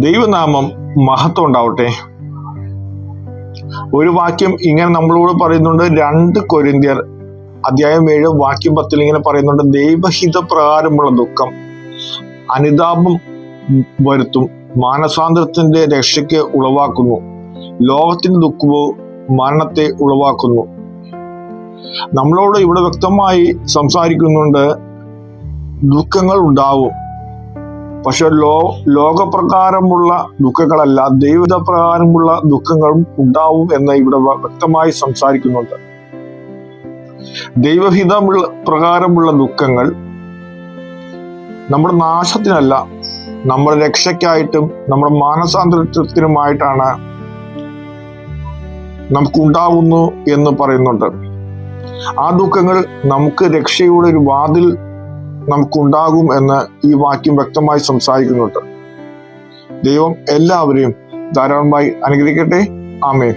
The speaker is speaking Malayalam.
ദൈവനാമം മഹത്വം ഉണ്ടാവട്ടെ. ഒരു വാക്യം ഇങ്ങനെ നമ്മളോട് പറയുന്നുണ്ട്. 2 കൊരിന്ത്യർ അധ്യായം 7 വാക്യം 10 ഇങ്ങനെ പറയുന്നുണ്ട്. ദൈവഹിത പ്രകാരമുള്ള ദുഃഖം അനുതാപം വരുത്തും, മാനസാന്തരത്തിന്റെ രക്ഷയ്ക്ക് ഉളവാക്കുന്നു. ലോകത്തിന്റെ ദുഃഖമോ മരണത്തെ ഉളവാക്കുന്നു. നമ്മളോട് ഇവിടെ വ്യക്തമായി സംസാരിക്കുന്നുണ്ട്. ദുഃഖങ്ങൾ ഉണ്ടാവും, പക്ഷെ ലോകപ്രകാരമുള്ള ദുഃഖങ്ങളല്ല, ദൈവത പ്രകാരമുള്ള ദുഃഖങ്ങളും ഉണ്ടാവും എന്ന് ഇവിടെ വ്യക്തമായി സംസാരിക്കുന്നുണ്ട്. ദൈവഹിത പ്രകാരമുള്ള ദുഃഖങ്ങൾ നമ്മുടെ നാശത്തിനല്ല, നമ്മുടെ രക്ഷയ്ക്കായിട്ടും നമ്മുടെ മാനസാന്തരത്തിനുമായിട്ടാണ് നമുക്കുണ്ടാവുന്നു എന്ന് പറയുന്നുണ്ട്. ആ ദുഃഖങ്ങൾ നമുക്ക് രക്ഷയുടെ ഒരു വാതിൽ നമുക്കുണ്ടാകും എന്ന് ഈ വാക്യം വ്യക്തമായി സംസാരിക്കുന്നുണ്ട്. ദൈവം എല്ലാവരെയും ധാരാളമായി അനുഗ്രഹിക്കട്ടെ. ആമേൻ.